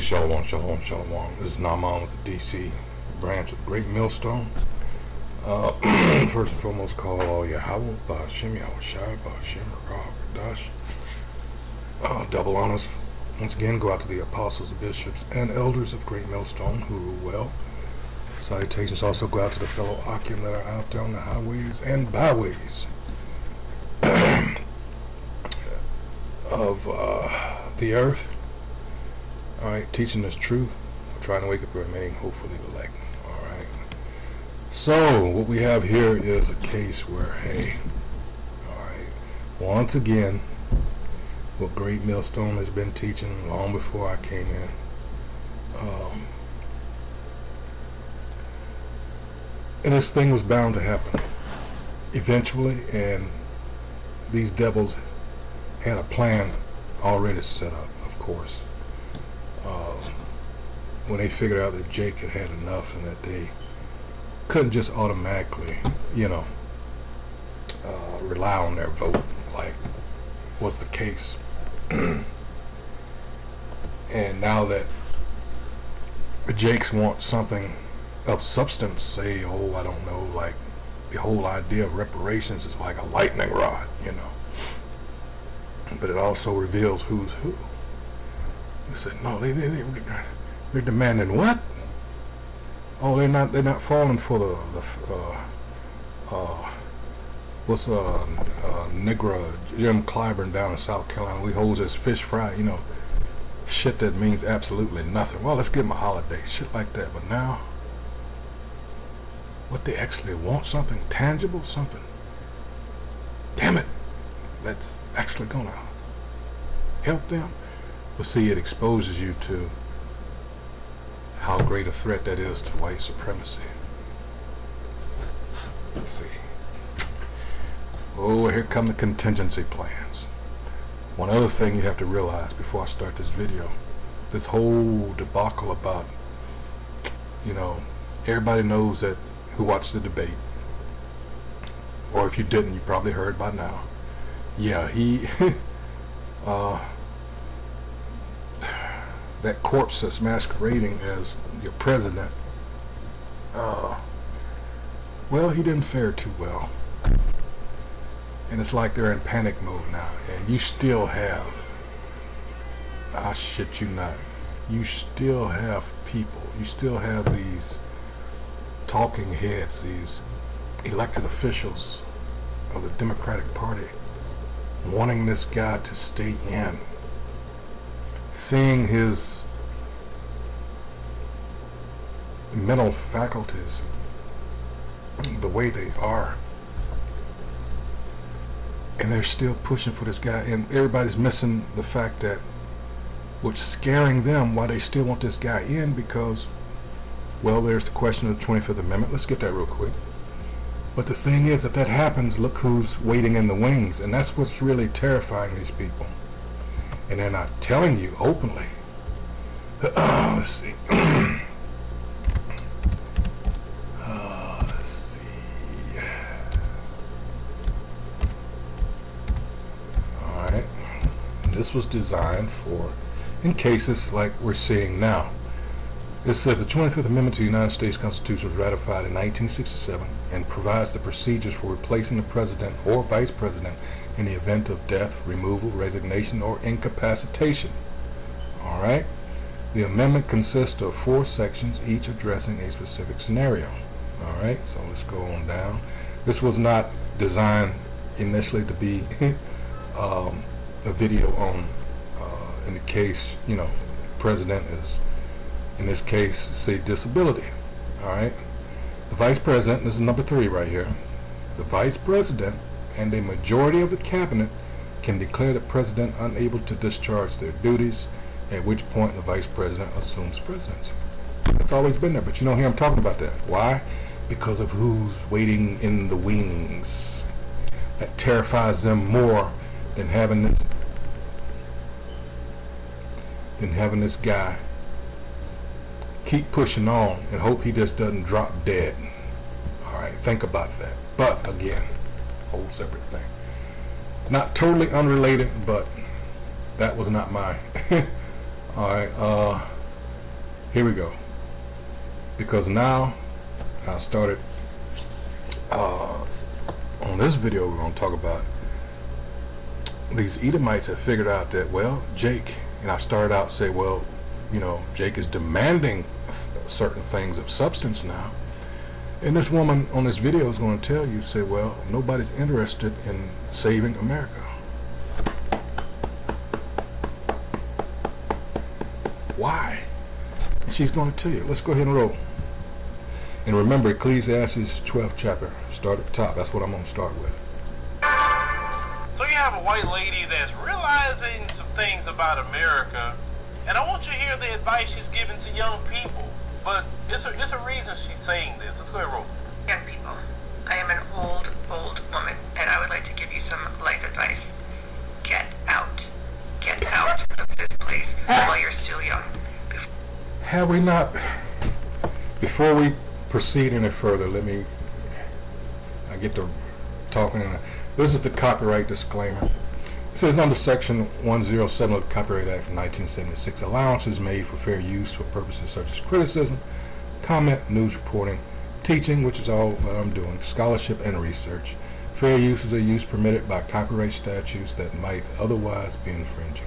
Shalom, shalom, shalom. This is Naaman with the DC branch of Great Millstone. First and foremost, call all Yahweh, Ba'ashem, Yahushai, Ba'ashem, Radash. Double honors. Once again, go out to the apostles, bishops, and elders of Great Millstone who rule well. Salutations also go out to the fellow Akim that are out there on the highways and byways of the earth. Alright, teaching us truth, trying to wake up the remaining, hopefully elect. Alright. So, what we have here is a case where, hey, alright, once again, what Great Millstone has been teaching long before I came in. And this thing was bound to happen eventually, and these devils had a plan already set up, of course. When they figured out that Jake had had enough and that they couldn't just automatically, rely on their vote like was the case. And now that the Jakes want something of substance, say, oh, I don't know, like the whole idea of reparations is like a lightning rod, but it also reveals who's who. They said, no, they're demanding what? Oh, they're not falling for the Negro Jim Clyburn down in South Carolina. We hold this fish fry, shit that means absolutely nothing. Well, let's give them a holiday, shit like that. But now, what they actually want, something tangible, something, damn it, that's actually gonna help them. Well, see, it exposes you to how great a threat that is to white supremacy. Let's see. Oh, here come the contingency plans. One other thing you have to realize before I start this video, this whole debacle about, everybody knows that who watched the debate, or if you didn't, you probably heard by now. Yeah, he that corpse that's masquerading as your president, well, he didn't fare too well. And it's like they're in panic mode now. And you still have, I shit you not, you still have people, you still have these talking heads, these elected officials of the Democratic Party wanting this guy to stay in, seeing his mental faculties the way they are, and they're still pushing for this guy, and everybody's missing the fact that what's scaring them why they still want this guy in, because, well, there's the question of the 25th Amendment. Let's get that real quick. But the thing is, if that happens, look who's waiting in the wings, and that's what's really terrifying these people. And they're not telling you openly. Let's see. Let's see. Alright. This was designed for, in cases like we're seeing now. It says the 25th Amendment to the United States Constitution was ratified in 1967 and provides the procedures for replacing the president or vice president in the event of death, removal, resignation, or incapacitation. Alright? The amendment consists of 4 sections, each addressing a specific scenario. Alright, so let's go on down. This was not designed initially to be a video on, in the case, president is, in this case, say disability. Alright? The vice president, this is number 3 right here. The vice president and a majority of the cabinet can declare the president unable to discharge their duties, at which point the vice president assumes presidency. It's always been there, but here I'm talking about that. Why? Because of who's waiting in the wings. That terrifies them more than having this guy keep pushing on and hope he just doesn't drop dead. Alright, think about that. But again, whole separate thing. Not totally unrelated, but that was not my Alright, Here we go. Because now I started on this video we're going to talk about these Edomites have figured out that, well, Jake, and I started out say, well, you know, Jake is demanding certain things of substance now. And this woman on this video is going to tell you, say, well, nobody's interested in saving America. Why? And she's going to tell you. Let's go ahead and roll. And remember, Ecclesiastes 12th chapter. Start at the top. That's what I'm going to start with. So you have a white lady that's realizing some things about America, and I want you to hear the advice she's giving to young people. But it's a reason she's saying this. Let's go ahead and roll. Young people, I am an old woman, and I would like to give you some life advice. Get out. Get out of this place while you're still young. Have we not? Before we proceed any further, I get to talking. This is the copyright disclaimer. It says under Section 107 of the Copyright Act of 1976, allowance is made for fair use for purposes such as criticism, comment, news reporting, teaching, which is all that I'm doing, scholarship and research. Fair use is a use permitted by copyright statutes that might otherwise be infringing.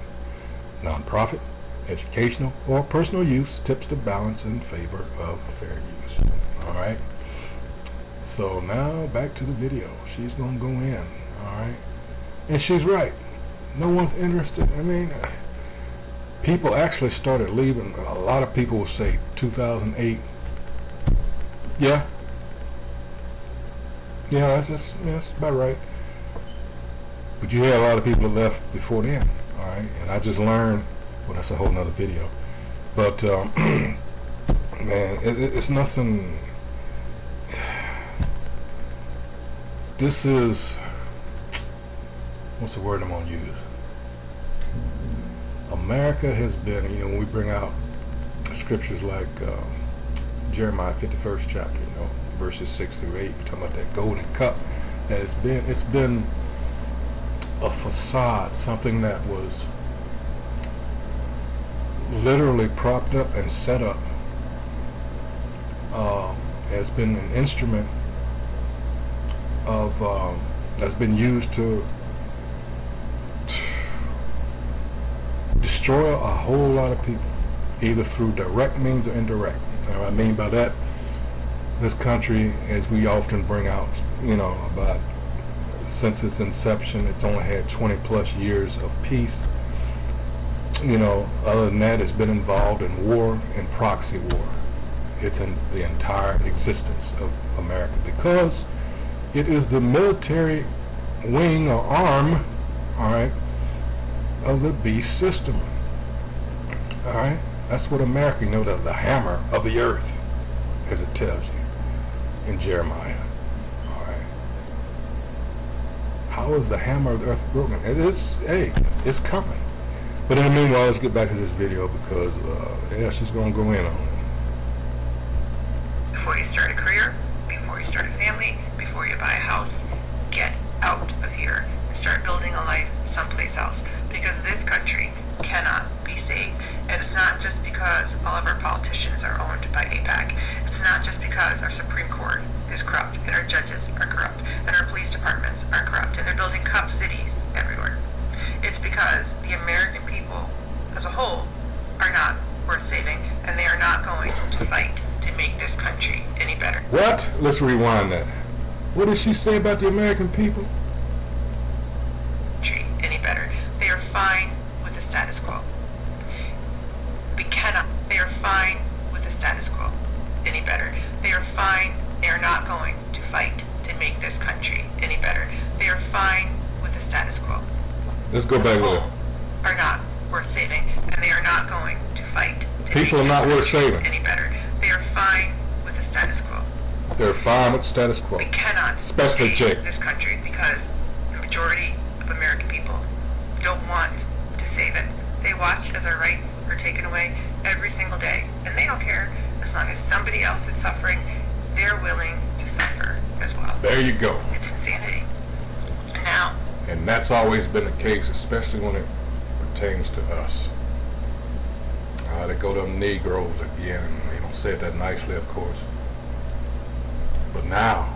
Non-profit, educational, or personal use tips the balance in favor of fair use. Alright? So now back to the video. She's going to go in. Alright? And she's right. No one's interested. I mean, people actually started leaving. A lot of people will say 2008. Yeah. Yeah, that's about right. But you had a lot of people that left before then. Alright? And I just learned, well, that's a whole nother video. But, man, it's nothing. This is, what's the word I'm going to use? America has been, you know, when we bring out scriptures like Jeremiah 51st chapter, you know, verses 6 through 8, we're talking about that golden cup, that it's been a facade, something that was literally propped up and set up, has been an instrument of that's been used to destroy a whole lot of people, either through direct means or indirect. Now, what I mean by that, this country, as we often bring out, you know, about since its inception, it's only had 20 plus years of peace. You know, other than that, it's been involved in war and proxy war. It's in the entire existence of America, because it is the military wing or arm, alright, of the beast system. Alright? That's what America, you know, the hammer of the earth, as it tells you in Jeremiah. Alright? How is the hammer of the earth broken? It is, hey, it's coming. But in the meanwhile, let's get back to this video, because, yeah, she's going to go in on it. Before you start a career, before you start a family, before you buy a house, get out of here and start building a life someplace else, because this country cannot be saved. And it's not just because all of our politicians are owned by AIPAC. It's not just because our Supreme Court is corrupt and our judges are corrupt and our police departments are corrupt and they're building cop cities everywhere. It's because the American people as a whole are not worth saving, and they are not going to fight to make this country any better. What? Let's rewind that. What did she say about the American people? Any better. They are fine with the status quo. We cannot. They are fine with the status quo. Any better. They are fine. They are not going to fight to make this country any better. They are fine with the status quo. Let's go back with it. Are not worth saving, and they are not going to fight to People make are not this worth country saving. any better. They are fine with the status quo. They're fine with the status quo. We cannot Especially save Jake. this country because the majority of American people don't want to save it. They watch as our rights are taken away every single day, and they don't care as long as somebody else is suffering. They're willing to suffer as well. There you go. It's insanity. And now, And that's always been the case, especially when it pertains to us. They go to them Negroes again. They don't say it that nicely, of course. But now,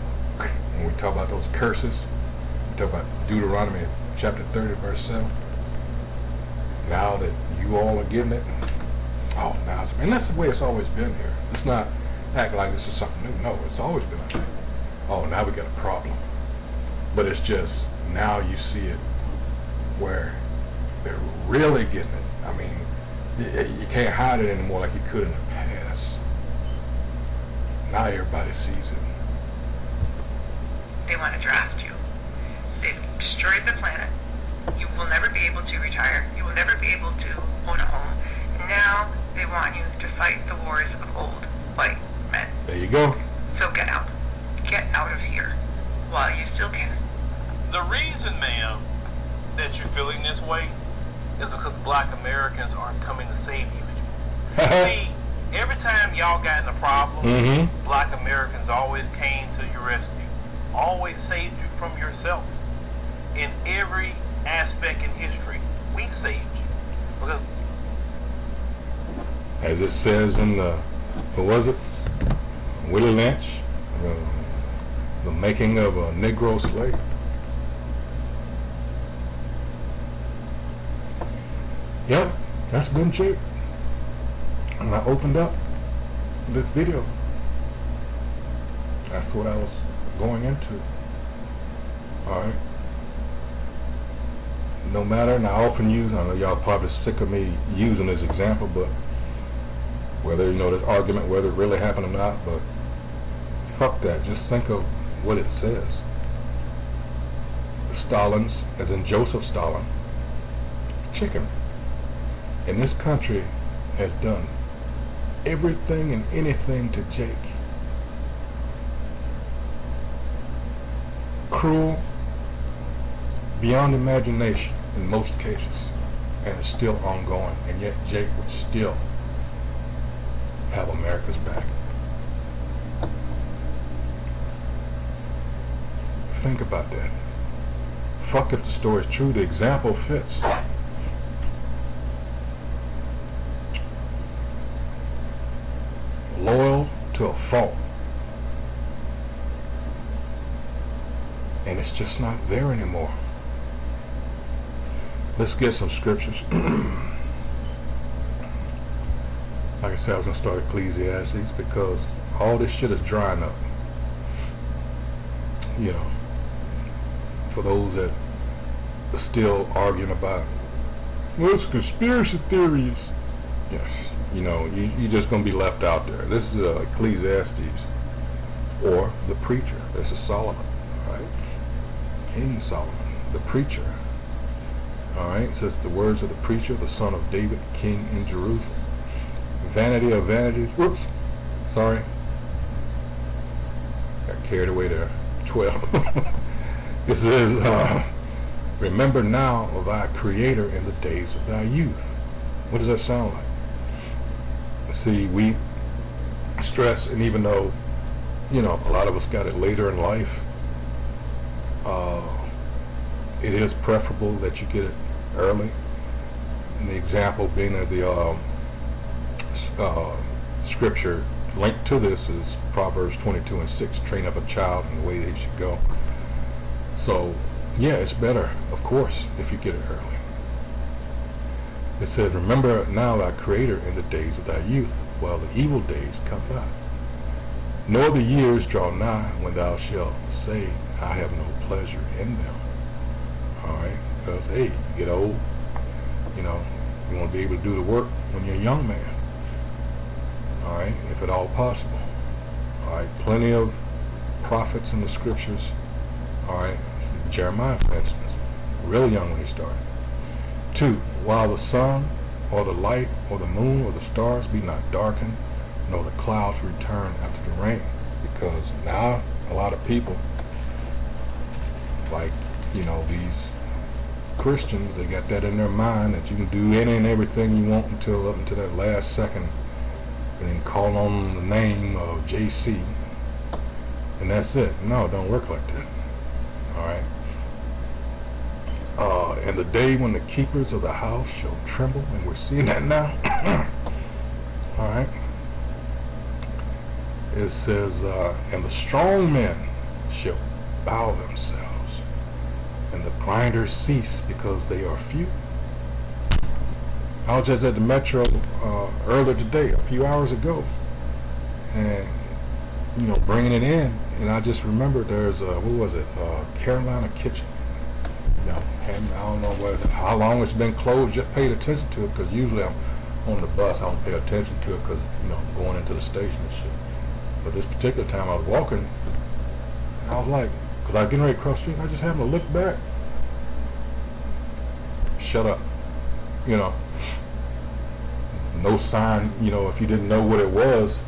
when we talk about those curses, we talk about Deuteronomy chapter 30, verse 7. Now that you all are getting it, oh, now it's, and that's the way it's always been here. It's not act like this is something new. No, it's always been like that. Oh, now we got a problem. But it's just, now you see it where they're really getting it. I mean, you can't hide it anymore like you could in the past. Now everybody sees it. They want to draft you. They've destroyed the planet. You will never be able to retire. You will never be able to own a home. And now they want you to fight the wars of old white men. There you go. So get out. Get out of here while you still can. The reason, ma'am, that you're feeling this way is because black Americans aren't coming to save you. See, every time y'all got in a problem, black Americans always came to your rescue. Always saved you from yourself. In every aspect in history, we saved you. Because, as it says in the, what was it? Willie Lynch, the making of a Negro slave. Yep, that's been cheap. And I opened up this video. That's what I was going into. Alright. No matter, and I often use, I know y'all probably sick of me using this example, but whether, you know, this argument, whether it really happened or not, but fuck that. Just think of what it says. The Stalins, as in Joseph Stalin, chicken, in this country has done everything and anything to Jake. Cruel, beyond imagination in most cases, and it's still ongoing, and yet Jake would still have America's back. Think about that. Fuck if the story's true, the example fits. Loyal to a fault. And it's just not there anymore. Let's get some scriptures. Like I said, I was going to start Ecclesiastes because all this shit is drying up. You know, for those that are still arguing about, well, it's conspiracy theories. Yes, you know, you're just going to be left out there. This is Ecclesiastes, or the preacher. This is Solomon, right? King Solomon, the preacher. Alright, it says the words of the preacher, the son of David, king in Jerusalem. Vanity of vanities. Whoops. Sorry. Got carried away there. 12. It says, remember now of thy Creator in the days of thy youth. What does that sound like? See, we stress, and even though, you know, a lot of us got it later in life, it is preferable that you get it early. And the example being that the scripture linked to this is Proverbs 22:6, train up a child in the way they should go. So, yeah, it's better, of course, if you get it early. It says, remember now thy Creator in the days of thy youth, while the evil days come by. Nor the years draw nigh when thou shalt say, I have no pleasure in them. Alright, because, hey, you get old, you know, you want to be able to do the work when you're a young man. Alright, if at all possible. Alright, plenty of prophets in the scriptures. Alright, Jeremiah, for instance, real young when he started. 2, while the sun, or the light, or the moon, or the stars be not darkened, nor the clouds return after the rain. Because now, a lot of people, like, you know, these Christians, they got that in their mind that you can do any and everything you want up until that last second, and then call on the name of JC, and that's it. No, it don't work like that. Alright? And the day when the keepers of the house shall tremble, and we're seeing that now. It says, and the strong men shall bow themselves, and the grinders cease because they are few. I was just at the Metro earlier today, a few hours ago, and you know, bringing it in, and I just remembered there's what was it, Carolina Kitchen. You know, and I don't know how long it's been closed. Just paid attention to it because usually I'm on the bus. I don't pay attention to it because, you know, I'm going into the station and shit. But this particular time I was walking, and I was like, because I was getting ready to cross the street, and I just happened to look back. Shut up. You know, no sign, you know, if you didn't know what it was,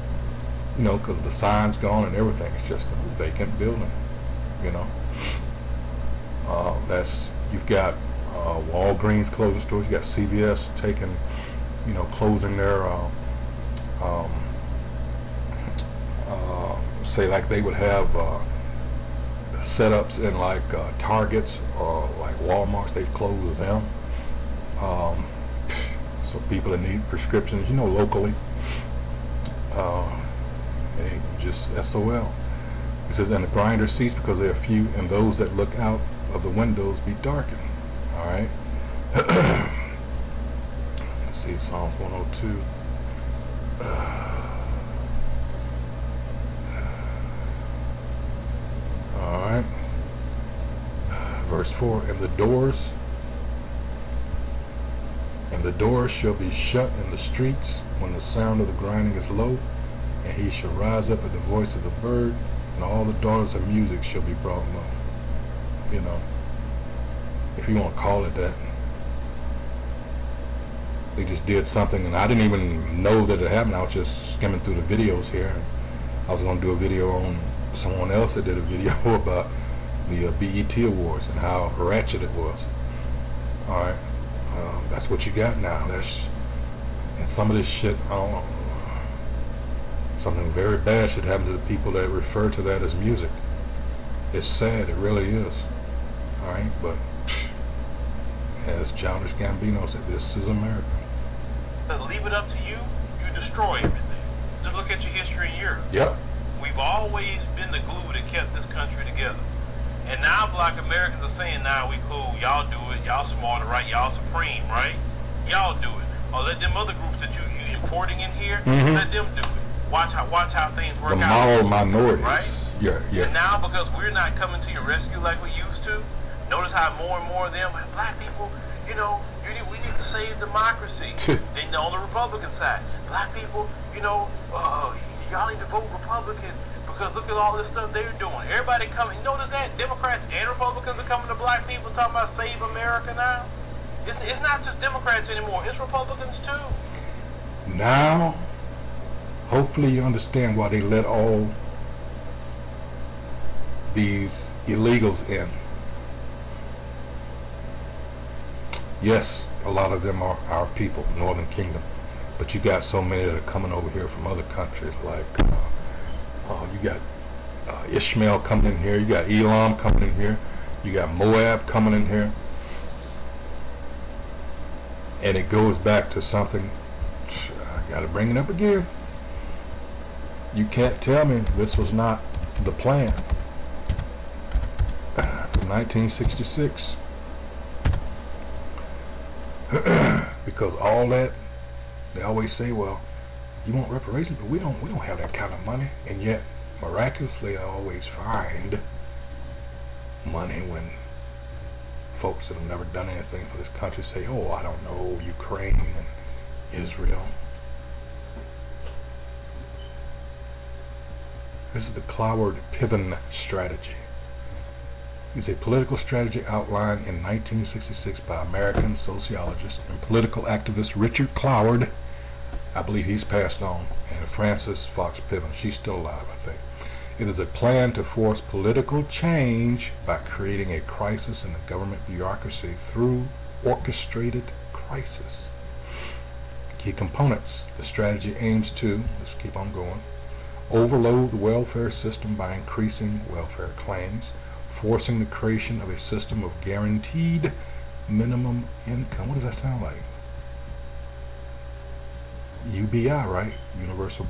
you know, because the sign's gone and everything. It's just a vacant building, you know. You've got Walgreens closing stores. You got CVS taking, you know, closing their, say like they would have setups in like Targets or like Walmart's. They've closed them. So people that need prescriptions, you know, locally, they just SOL. It says, and the grinders cease because they are few, and those that look out of the windows be darkened. All right. Let's see, Psalms 102. All right. Verse 4, and the doors shall be shut in the streets when the sound of the grinding is low, and he shall rise up at the voice of the bird, and all the daughters of music shall be brought low. You know, if you want to call it that. They just did something, and I didn't even know that it happened. I was just skimming through the videos here, and I was going to do a video on someone else that did a video about the BET Awards and how ratchet it was. All right. That's what you got now. And some of this shit, I don't know, something very bad should happen to the people that refer to that as music. It's sad, it really is. Alright, but as Childish Gambino said, this is America. Leave it up to you, you destroy everything. Just look at your history in Europe. Yep. We've always been the glue that kept this country together. And now black Americans are saying, nah, we cool, y'all do it, y'all smarter, right? Y'all supreme, right? Y'all do it. Or let them other groups that you importing in here, let them do it. Watch how things work out. The moral minorities. Right? Yeah. And now because we're not coming to your rescue like we used to, notice how more and more of them, black people, you know, we need to save democracy. Then on the Republican side, black people, you know, y'all need to vote Republican. Because look at all this stuff they're doing. Everybody coming. Notice that Democrats and Republicans are coming to black people talking about save America now. It's not just Democrats anymore. It's Republicans too. Now, hopefully you understand why they let all these illegals in. Yes, a lot of them are our people, Northern Kingdom. But you got so many that are coming over here from other countries like... you got Ishmael coming in here. You got Elam coming in here. You got Moab coming in here. And it goes back to something. I got to bring it up again. You can't tell me this was not the plan. From 1966. Because all that, they always say, well, you want reparations, but we don't have that kind of money. And yet, miraculously, I always find money when folks that have never done anything for this country say, oh, I don't know, Ukraine and Israel. This is the Cloward-Piven strategy. It's a political strategy outlined in 1966 by American sociologist and political activist Richard Cloward. I believe he's passed on, and Frances Fox Piven. She's still alive, I think. It is a plan to force political change by creating a crisis in the government bureaucracy through orchestrated crisis. Key components. The strategy aims to, let's keep on going, overload the welfare system by increasing welfare claims, forcing the creation of a system of guaranteed minimum income. What does that sound like? UBI, right? Universal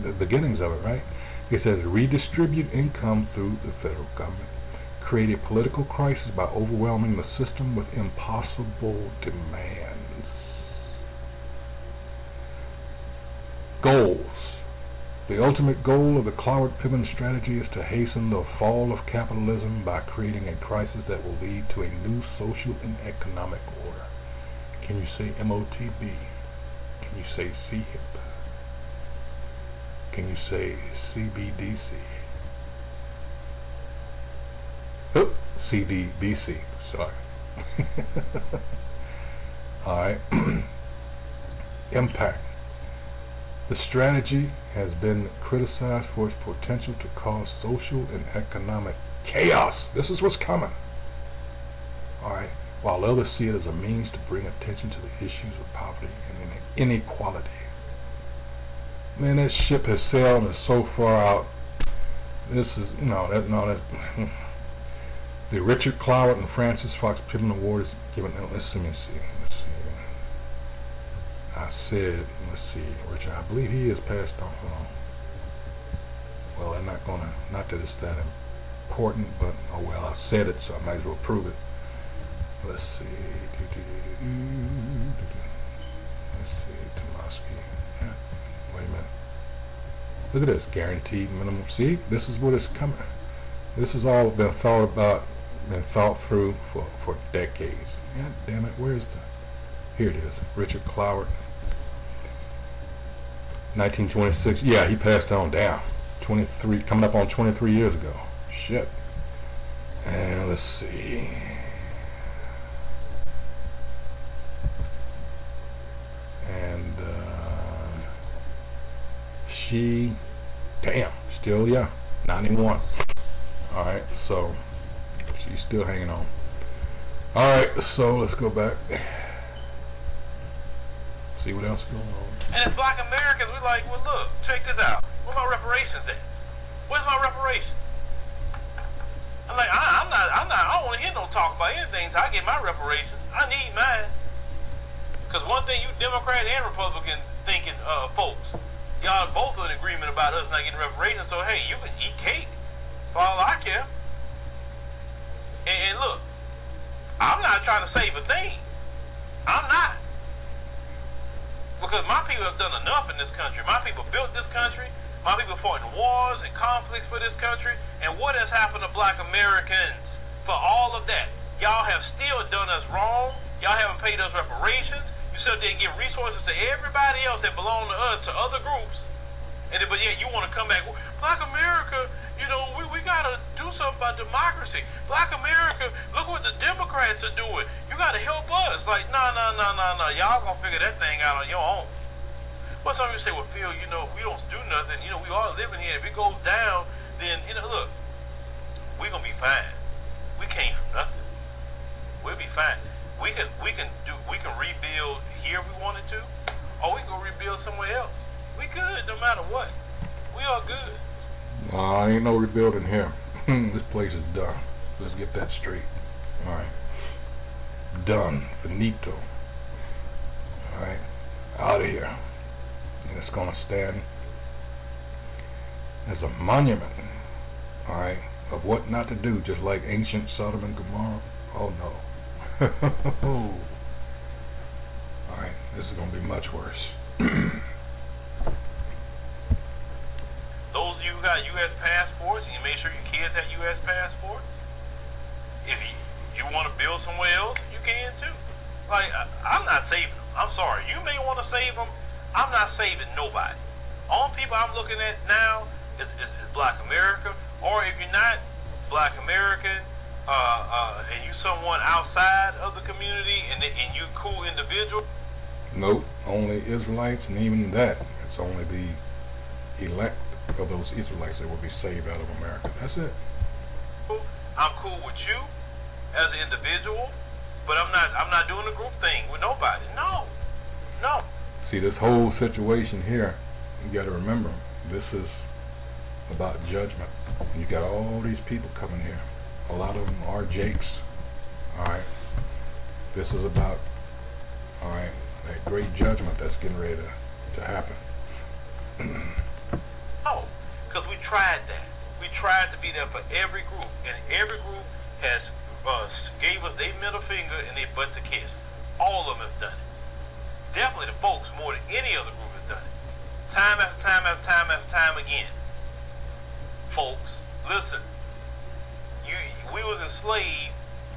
the beginnings of it, right? It says redistribute income through the federal government. Create a political crisis by overwhelming the system with impossible demands. Goals. The ultimate goal of the Cloward-Piven strategy is to hasten the fall of capitalism by creating a crisis that will lead to a new social and economic order. Can you say MOTB? Can you say CHIP? Can you say CBDC? Oh, CDBC, sorry. Alright. Impact. The strategy has been criticized for its potential to cause social and economic chaos. This is what's coming. Alright. While others see it as a means to bring attention to the issues of poverty and inequality. Man, that ship has sailed and is so far out. This is, the Richard Cloward and Francis Fox Piven Award is given, let's see. I said, let's see, Richard, I believe he is passed on. Hold on. Well, I'm not gonna, not that it's that important, but oh well, I said it, so I might as well prove it. Let's see. Let's see, Tomasky. Yeah. Wait a minute. Look at this, guaranteed minimum. See, this is what is coming. This has all been thought about, been thought through for decades. God damn it, where's the, here it is, Richard Cloward. 1926, yeah, he passed on down. 23, coming up on 23 years ago. Shit. And let's see. And she, damn, still, yeah, 91. Alright, so she's still hanging on. Alright, so let's go back. See what else is going on. And as black Americans, we're like, well, look, check this out. Where my reparations at? Where's my reparations? I'm like, I don't want to hear no talk about anything until I get my reparations. I need mine. Because one thing you Democrat and Republican thinking folks, y'all both are in agreement about us not getting reparations, so hey, you can eat cake. For all I care. And look, I'm not trying to save a thing. I'm not. Because my people have done enough in this country. My people built this country. My people fought in wars and conflicts for this country. And what has happened to black Americans for all of that? Y'all have still done us wrong. Y'all haven't paid us reparations. You still didn't give resources to everybody else that belong to us, to other groups. And then, but yet you want to come back, black America, you know, we got to do something about democracy. Black America, look what the Democrats are doing. You got to help us. Like, no. Y'all going to figure that thing out on your own. Well, some of you say, well, Phil, you know, if we don't do nothing, you know, we all living here. If it goes down, then, you know, look, we're going to be fine. We came from nothing. We'll be fine. We can rebuild here if we wanted to, or we can go rebuild somewhere else. We good no matter what. We are good. Ain't no rebuilding here. This place is done. Let's get that straight. Alright. Done. Finito. Alright. Out of here. And it's gonna stand as a monument. Alright. Of what not to do, just like ancient Sodom and Gomorrah. Oh no. Alright. This is gonna be much worse. Those of you who got U.S. passports, and you make sure your kids have U.S. passports. If you want to build somewhere else, you can too. Like, I'm not saving them. I'm sorry. You may want to save them. I'm not saving nobody. Only people I'm looking at now is black America. Or if you're not black American, and you someone outside of the community, and you cool individual. Nope. Only Israelites, and even that, it's only the elect of those Israelites that will be saved out of America. That's it. I'm cool with you as an individual, but I'm not doing a group thing with nobody. No. See, this whole situation here, you got to remember, this is about judgment. And you got all these people coming here. A lot of them are Jakes. Alright. This is about, alright, that great judgment that's getting ready to to happen. No, because we tried that. We tried to be there for every group, and every group has gave us their middle finger and their butt to kiss. All of them have done it. Definitely the folks more than any other group has done it. Time after time after time after time again. Folks, listen. We was enslaved.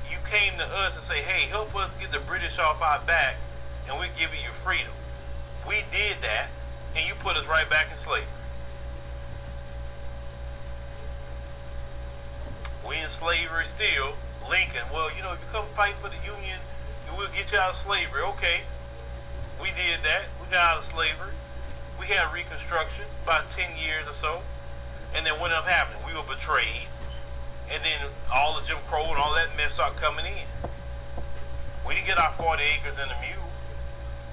You came to us and say, hey, help us get the British off our back, and we're giving you freedom. We did that, and you put us right back in slavery. We in slavery still. Lincoln, well, you know, if you come fight for the Union, we'll get you out of slavery. Okay, we did that. We got out of slavery. We had Reconstruction, about 10 years or so. And then what ended up happening? We were betrayed. And then all the Jim Crow and all that mess started coming in. We didn't get our 40 acres and a mule.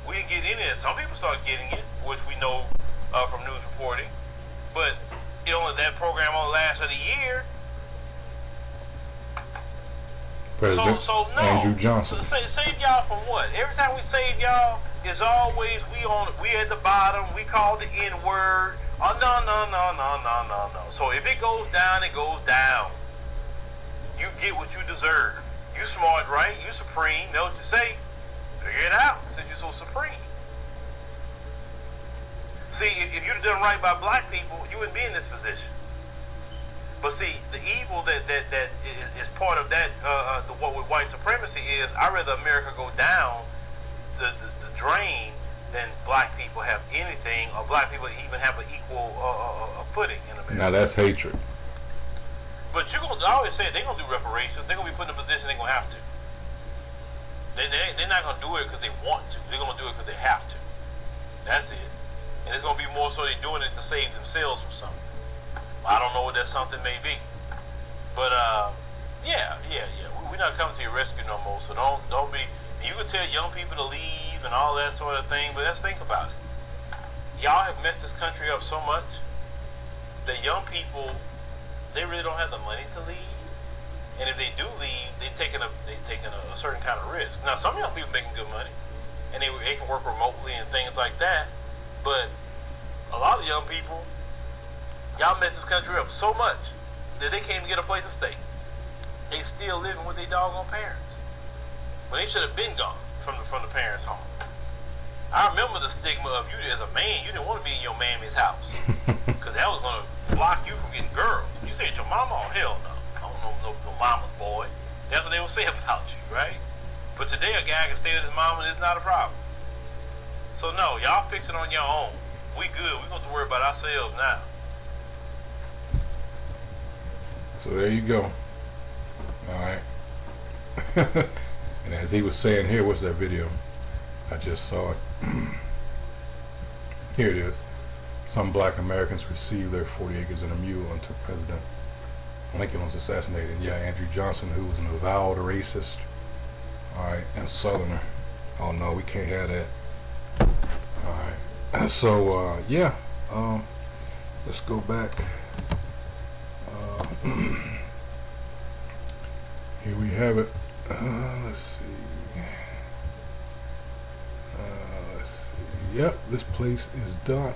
We didn't get any of it. Some people started getting it, which we know from news reporting. But that program only lasted a year. President so no. Andrew Johnson. So save y'all from what? Every time we save y'all, is always we at the bottom. We call the N-word. Oh no. So if it goes down, it goes down. You get what you deserve. You smart, right? You supreme. Know what you say? Figure it out since you're so supreme. See, if you'd have done right by black people, you wouldn't be in this position. But see, the evil that is part of that, what with white supremacy is, I'd rather America go down the drain than black people have anything, or black people even have an equal footing in America. Now that's hatred. But I always say they're going to do reparations. They're going to be put in a position they're going to have to. They're not going to do it because they want to. They're going to do it because they have to. That's it. And it's going to be more so they're doing it to save themselves from something. I don't know what that something may be, but yeah. We're not coming to your rescue no more. So don't be. You can tell young people to leave and all that sort of thing, but let's think about it. Y'all have messed this country up so much that young people, they really don't have the money to leave, and if they do leave, they're taking a certain kind of risk. Now some young people making good money, and they can work remotely and things like that, but a lot of young people. Y'all messed this country up so much that they can't even get a place to stay. They still living with their doggone parents. But they should have been gone from the parents' home. I remember the stigma of you as a man. You didn't want to be in your mammy's house because that was going to block you from getting girls. You said your mama, oh hell no. I don't know no mama's boy. That's what they will say about you, right? But today a guy can stay with his mama and it's not a problem. So no, y'all fix it on your own. We good. We don't have to worry about ourselves now. So there you go. Alright. And as he was saying here, what's that video? I just saw it. Here it is. Some black Americans received their 40 acres and a mule until President Lincoln was assassinated. Yeah, Andrew Johnson, who was an avowed racist, alright, and Southerner. Oh no, we can't have that. Alright. So yeah. Let's go back. Here we have it. Let's see. Yep, this place is done.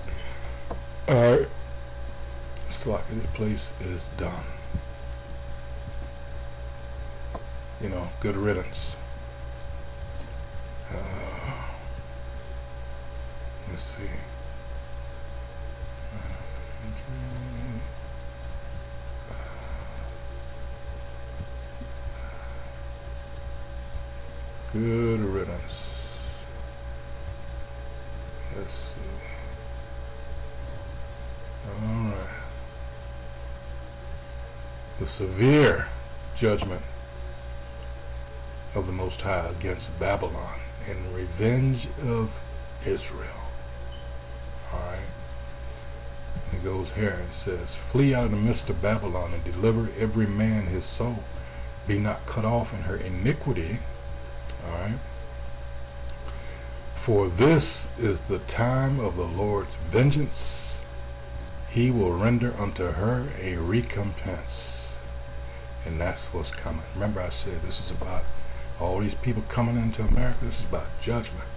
Alright. It's like this place is done. You know, good riddance. Let's see. Good riddance. Let's see. Alright. The severe judgment of the Most High against Babylon in revenge of Israel. Alright. It goes here. It says, flee out of the midst of Babylon and deliver every man his soul. Be not cut off in her iniquity. Alright. For this is the time of the Lord's vengeance. He will render unto her a recompense. And that's what's coming. Remember I said this is about all these people coming into America. This is about judgment.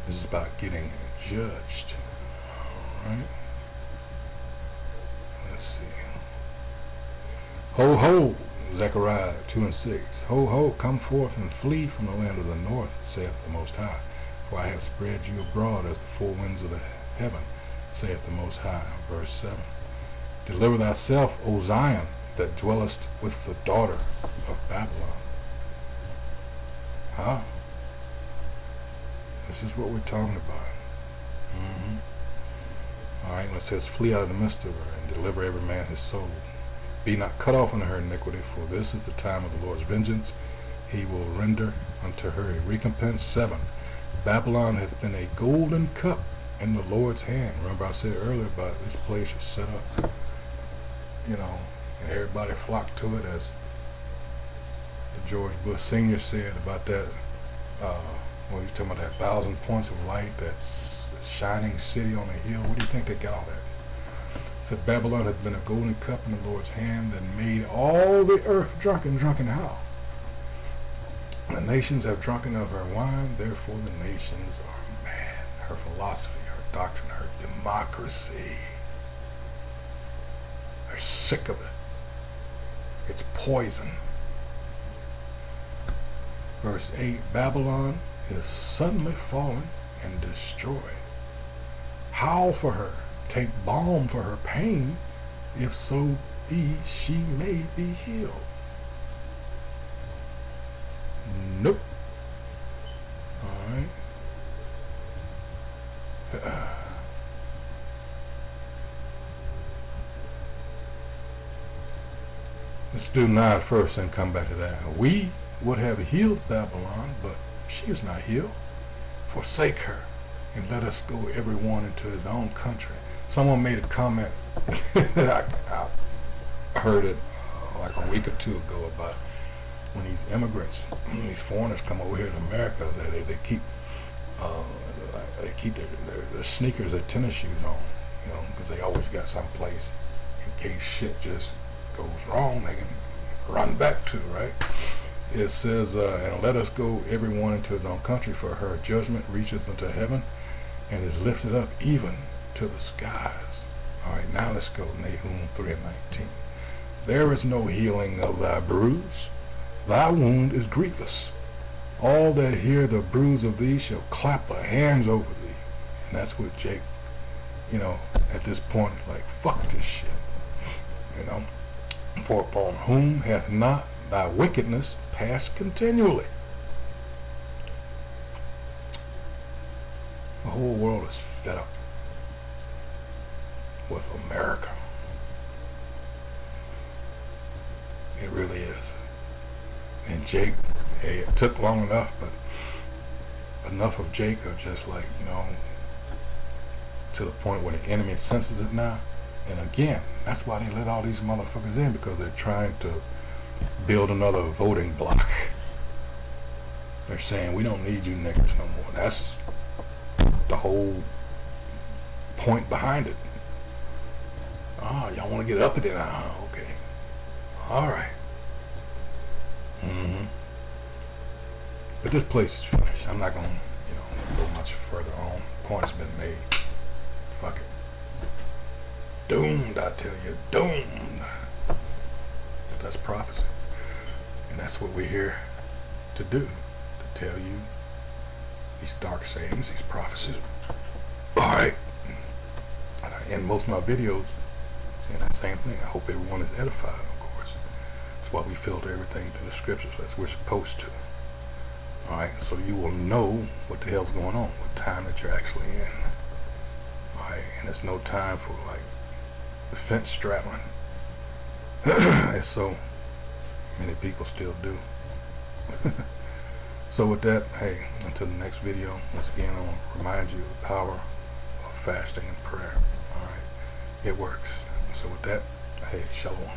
This is about getting judged. Ho, ho, Zechariah 2 and 6. Ho, ho, come forth and flee from the land of the north, saith the Most High. For I have spread you abroad as the four winds of the heaven, saith the Most High. Verse 7. Deliver thyself, O Zion, that dwellest with the daughter of Babylon. Huh? This is what we're talking about. Alright, when it says, flee out of the midst of her, and deliver every man his soul. Be not cut off unto her iniquity, for this is the time of the Lord's vengeance. He will render unto her a recompense. 7. Babylon hath been a golden cup in the Lord's hand. Remember I said earlier about this place is set up, you know, and everybody flocked to it, as George Bush Sr. said about that, when he was talking about that 1,000 points of light, that shining city on a hill. What do you think they got all that? It said Babylon hath been a golden cup in the Lord's hand, that made all the earth drunken. Drunken how? The nations have drunken of her wine, therefore the nations are mad. Her philosophy, her doctrine, her democracy. They're sick of it. It's poison. Verse 8, Babylon is suddenly fallen and destroyed. Howl for her, take balm for her pain, if so be she may be healed. Nope. Alright. Let's do 9 first and come back to that. We would have healed Babylon, but she is not healed. Forsake her, and let us go everyone into his own country. Someone made a comment, I heard it like a week or two ago, about when these immigrants, these foreigners come over here to America, they keep their sneakers, their tennis shoes on, you know, because they always got some place in case shit just goes wrong, they can run back to, right? It says, and let us go everyone into his own country, for her judgment reaches unto heaven and is lifted up even to the skies. All right, now let's go Nahum 3 and 19. There is no healing of thy bruise, thy wound is grievous. All that hear the bruise of thee shall clap their hands over thee. And that's what Jake, you know, at this point is like, fuck this shit. You know, for upon whom hath not thy wickedness passed continually? The whole world is fed up with America. It really is. And Jake, hey, it took long enough, but enough of Jake are just like, you know, to the point where the enemy senses it now. And again, that's why they let all these motherfuckers in, because they're trying to build another voting block. They're saying, we don't need you niggers no more. That's the whole point behind it. Oh, y'all want to get up at it now? Okay. All right. But this place is finished. I'm not going to, you know, go much further on. Point has been made. Fuck it. Doomed, I tell you. Doomed. But that's prophecy. And that's what we're here to do. To tell you these dark sayings, these prophecies. Alright. And I end most of my videos saying that same thing. I hope everyone is edified, of course. That's why we filter everything to the scriptures, as we're supposed to. Alright, so you will know what the hell's going on, what time that you're actually in. Alright, and it's no time for like the fence straddling. As so many people still do. So with that, hey, until the next video, once again I want to remind you of the power of fasting and prayer. Alright, it works. So with that, hey, shalom.